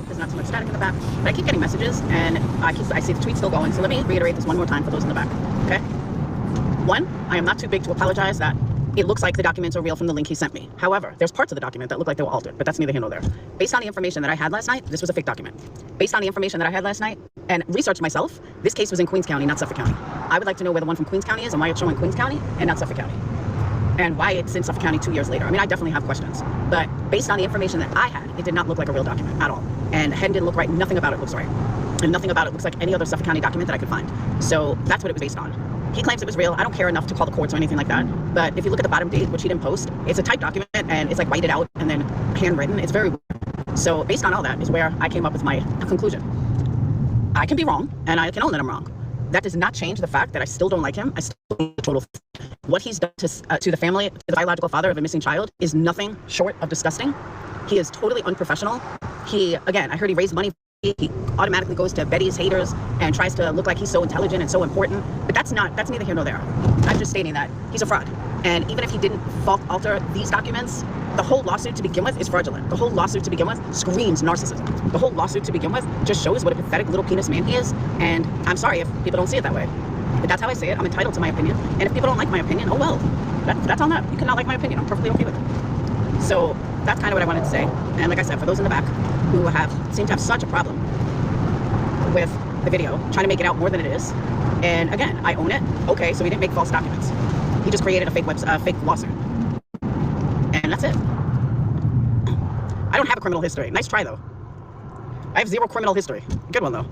There's not too much static in the back, but I keep getting messages, and I see the tweet still going. So let me reiterate this one more time for those in the back. Okay. One, I am not too big to apologize that it looks like the documents are real from the link he sent me. However, there's parts of the document that look like they were altered, but that's neither here nor there. Based on the information that I had last night, this was a fake document. Based on the information that I had last night and researched myself, this case was in Queens County, not Suffolk County. I would like to know where the one from Queens County is and why it's showing Queens County and not Suffolk County. And why it's in Suffolk County 2 years later. I mean, I definitely have questions, but based on the information that I had, it did not look like a real document at all. And the head didn't look right. Nothing about it looks right. And nothing about it looks like any other Suffolk County document that I could find. So that's what it was based on. He claims it was real. I don't care enough to call the courts or anything like that. But if you look at the bottom date, which he didn't post, it's a typed document and it's like whited out and then handwritten. It's very weird. So based on all that is where I came up with my conclusion. I can be wrong and I can own that I'm wrong. That does not change the fact that I still don't like him. I still think the total. What he's done to the family, to the biological father of a missing child, is nothing short of disgusting. He is totally unprofessional. Again, I heard he raised money. He automatically goes to Betty's haters and tries to look like he's so intelligent and so important. But that's neither here nor there. I'm just stating that he's a fraud. And even if he didn't fault alter these documents, the whole lawsuit to begin with is fraudulent. The whole lawsuit to begin with screams narcissism. The whole lawsuit to begin with just shows what a pathetic little penis man he is. And I'm sorry if people don't see it that way. But that's how I say it. I'm entitled to my opinion. And if people don't like my opinion, oh well. That's on them. You cannot like my opinion. I'm perfectly okay with it. So that's kind of what I wanted to say. And like I said, for those in the back who seem to have such a problem with the video, trying to make it out more than it is. And again, I own it. Okay, so he didn't make false documents. He just created a fake lawsuit. And that's it. I don't have a criminal history. Nice try, though. I have 0 criminal history. Good one, though.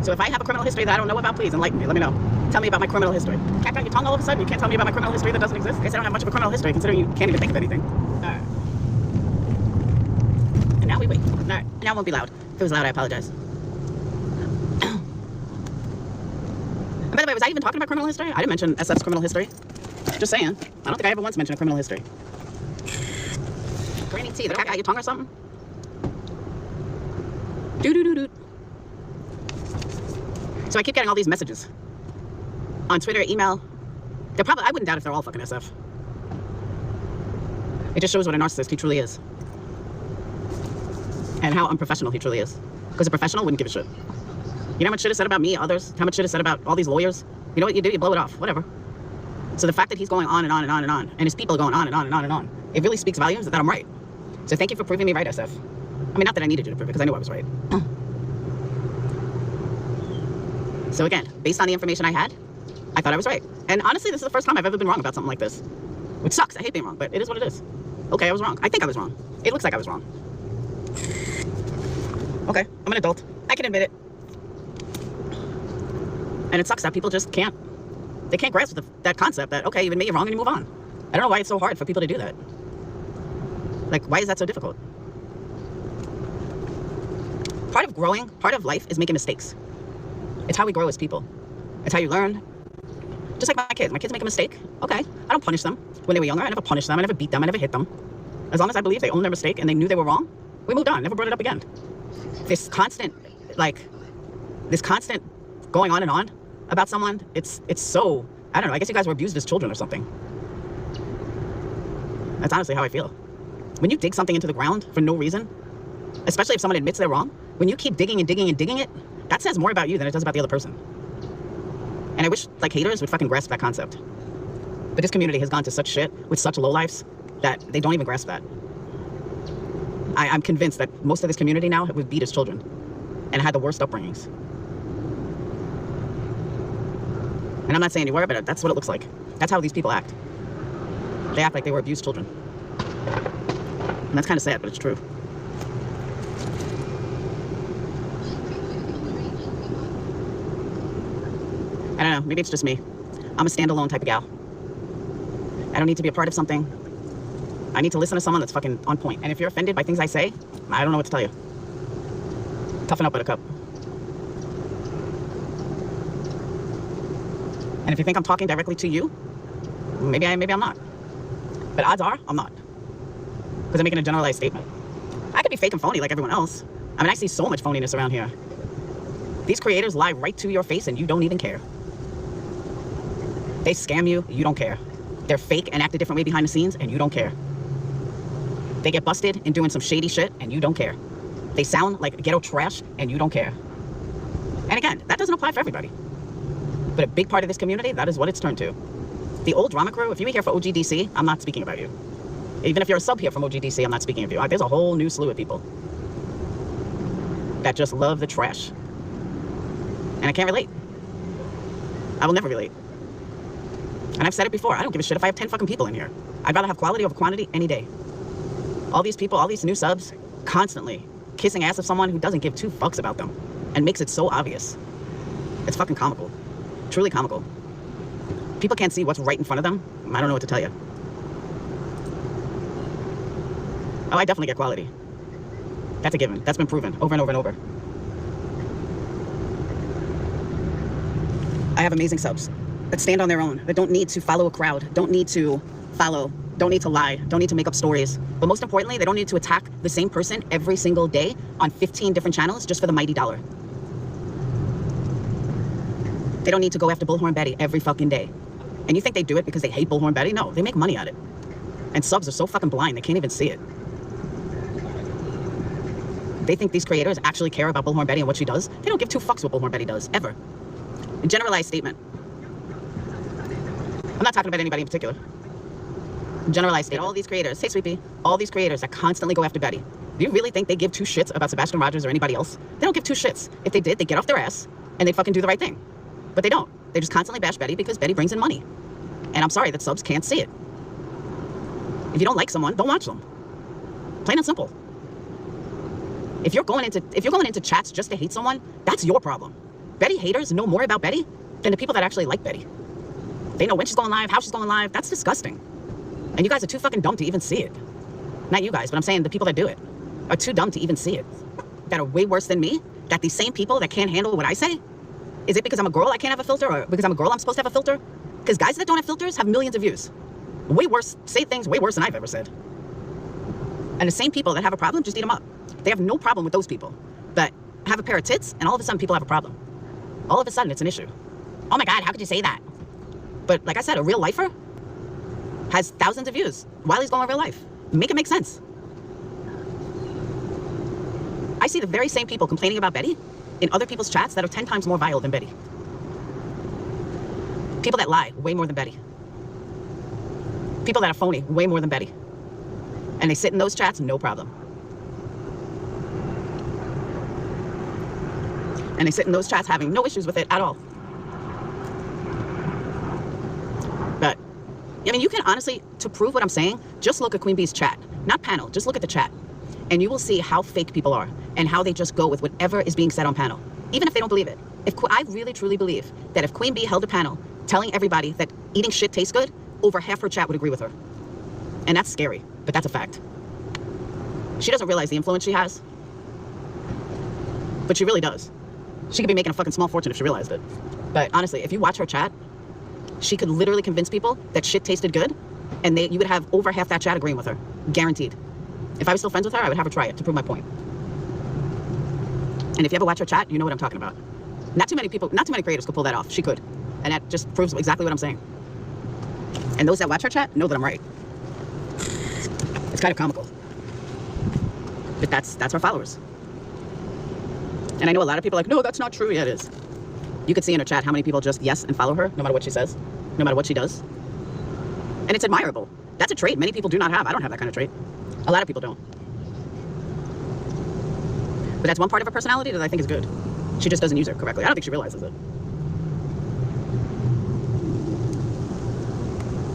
So if I have a criminal history that I don't know about, please enlighten me. Let me know. Tell me about my criminal history. Can't out your tongue all of a sudden? You can't tell me about my criminal history that doesn't exist? I guess I don't have much of a criminal history, considering you can't even think of anything. All right. And now we wait. All right. Now it won't be loud. If it was loud, I apologize. And by the way, was I even talking about criminal history? I didn't mention SF's criminal history. Just saying. I don't think I ever once mentioned a criminal history. Granny T, the cat got your tongue or something? Doo-doo-doo-doo. So I keep getting all these messages on Twitter, email. I wouldn't doubt if they're all fucking SF. It just shows what a narcissist he truly is. And how unprofessional he truly is. Because a professional wouldn't give a shit. You know how much shit is said about me, others? How much shit is said about all these lawyers? You know what you do? You blow it off. Whatever. So the fact that he's going on and on and on and on, and his people are going on and on and on and on, it really speaks volumes that I'm right. So thank you for proving me right, SF. I mean, not that I needed you to prove it, because I knew I was right. So again, based on the information I had, I thought I was right. And honestly, this is the first time I've ever been wrong about something like this. Which sucks. I hate being wrong, but it is what it is. Okay, I was wrong. I think I was wrong. It looks like I was wrong. Okay, I'm an adult. I can admit it. And it sucks that people just can't grasp that concept that, okay, you admit you're wrong and you move on. I don't know why it's so hard for people to do that. Like, why is that so difficult? Part of growing, part of life is making mistakes. It's how we grow as people. It's how you learn. Just like my kids. My kids make a mistake. Okay, I don't punish them. When they were younger, I never punished them. I never beat them. I never hit them. As long as I believe they owned their mistake and they knew they were wrong, we moved on. Never brought it up again. This constant going on and on about someone, it's so, I don't know, I guess you guys were abused as children or something. That's honestly how I feel. When you dig something into the ground for no reason, especially if someone admits they're wrong, when you keep digging and digging and digging it, that says more about you than it does about the other person. And I wish, like, haters would fucking grasp that concept. But this community has gone to such shit with such lowlifes that they don't even grasp that. I'm convinced that most of this community now was beat as children and had the worst upbringings. And I'm not saying you were, but that's what it looks like. That's how these people act. They act like they were abused children. And that's kind of sad, but it's true. I don't know, maybe it's just me. I'm a standalone type of gal. I don't need to be a part of something. I need to listen to someone that's fucking on point. And if you're offended by things I say, I don't know what to tell you. Toughen up, buttercup. And if you think I'm talking directly to you, maybe I'm not. But odds are, I'm not. Because I'm making a generalized statement. I could be fake and phony like everyone else. I mean, I see so much phoniness around here. These creators lie right to your face and you don't even care. They scam you, you don't care. They're fake and act a different way behind the scenes and you don't care. They get busted in doing some shady shit and you don't care. They sound like ghetto trash and you don't care. And again, that doesn't apply for everybody. But a big part of this community, that is what it's turned to. The old drama crew, if you were here for OGDC, I'm not speaking about you. Even if you're a sub here from OGDC, I'm not speaking of you. There's a whole new slew of people that just love the trash. And I can't relate. I will never relate. And I've said it before, I don't give a shit if I have 10 fucking people in here. I'd rather have quality over quantity any day. All these people, all these new subs, constantly kissing ass of someone who doesn't give two fucks about them and makes it so obvious. It's fucking comical. Truly comical. People can't see what's right in front of them. I don't know what to tell you. Oh, I definitely get quality. That's a given. That's been proven over and over and over. I have amazing subs that stand on their own, that don't need to follow a crowd, don't need to lie, don't need to make up stories. But most importantly, they don't need to attack the same person every single day on 15 different channels just for the mighty dollar. They don't need to go after Bullhorn Betty every fucking day. And you think they do it because they hate Bullhorn Betty? No, they make money at it. And subs are so fucking blind, they can't even see it. They think these creators actually care about Bullhorn Betty and what she does. They don't give two fucks what Bullhorn Betty does, ever. A generalized statement. I'm not talking about anybody in particular. Generalized statement. All these creators, hey Sweepy, all these creators that constantly go after Betty. Do you really think they give two shits about Sebastian Rogers or anybody else? They don't give two shits. If they did, they'd get off their ass and they'd fucking do the right thing. But they don't. They just constantly bash Betty because Betty brings in money. And I'm sorry that subs can't see it. If you don't like someone, don't watch them. Plain and simple. If you're going into chats just to hate someone, that's your problem. Betty haters know more about Betty than the people that actually like Betty. They know when she's going live, how she's going live. That's disgusting. And you guys are too fucking dumb to even see it. Not you guys, but I'm saying the people that do it are too dumb to even see it. That are way worse than me, that these same people that can't handle what I say, is it because I'm a girl I can't have a filter, or because I'm a girl I'm supposed to have a filter? Because guys that don't have filters have millions of views. Way worse, say things way worse than I've ever said. And the same people that have a problem, just eat them up. They have no problem with those people. But have a pair of tits, and all of a sudden people have a problem. All of a sudden it's an issue. Oh my God, how could you say that? But like I said, a real lifer has thousands of views while he's going in real life. Make it make sense. I see the very same people complaining about Betty in other people's chats that are 10 times more vile than Betty. People that lie way more than Betty. People that are phony way more than Betty. And they sit in those chats, no problem. And they sit in those chats having no issues with it at all. But, I mean, you can honestly, to prove what I'm saying, just look at Queen Bee's chat. Not panel, just look at the chat. And you will see how fake people are and how they just go with whatever is being said on panel, even if they don't believe it. I really, truly believe that if Queen Bee held a panel telling everybody that eating shit tastes good, over half her chat would agree with her. And that's scary, but that's a fact. She doesn't realize the influence she has, but she really does. She could be making a fucking small fortune if she realized it. But honestly, if you watch her chat, she could literally convince people that shit tasted good, and you would have over half that chat agreeing with her. Guaranteed. If I was still friends with her, I would have her try it to prove my point. And if you ever watch her chat, you know what I'm talking about. Not too many creators could pull that off. She could. And that just proves exactly what I'm saying. And those that watch her chat know that I'm right. It's kind of comical. But that's her followers. And I know a lot of people are like, no, that's not true. Yeah, it is. You could see in her chat how many people just yes and follow her, no matter what she says, no matter what she does. And it's admirable. That's a trait many people do not have. I don't have that kind of trait. A lot of people don't. But that's one part of her personality that I think is good. She just doesn't use it correctly. I don't think she realizes it.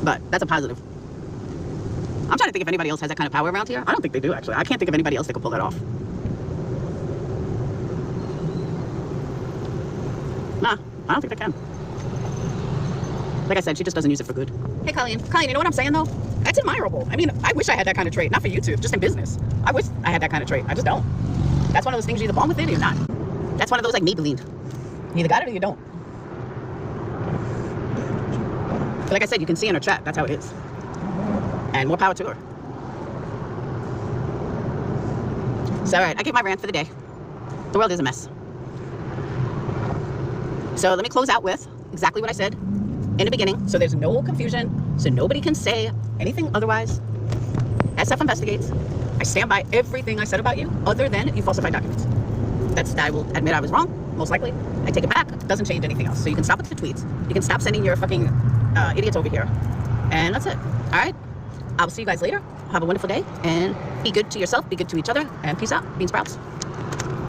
But that's a positive. I'm trying to think if anybody else has that kind of power around here. I don't think they do, actually. I can't think of anybody else that could pull that off. Nah, I don't think they can. Like I said, she just doesn't use it for good. Hey, Colleen, you know what I'm saying, though? That's admirable. I mean, I wish I had that kind of trait. Not for YouTube, just in business. I wish I had that kind of trait. I just don't. That's one of those things, you're either born with it or you're not. That's one of those like Maybelline. You either got it or you don't. But like I said, you can see in her chat, that's how it is. And more power to her. So, all right, I give my rant for the day. The world is a mess. So let me close out with exactly what I said in the beginning, so there's no confusion, so nobody can say anything otherwise. SF investigates. I stand by everything I said about you, other than you falsified documents. I will admit I was wrong, most likely. I take it back. It doesn't change anything else. So you can stop with the tweets. You can stop sending your fucking idiots over here. And that's it. All right? I will see you guys later. Have a wonderful day. And be good to yourself. Be good to each other. And peace out. Bean sprouts.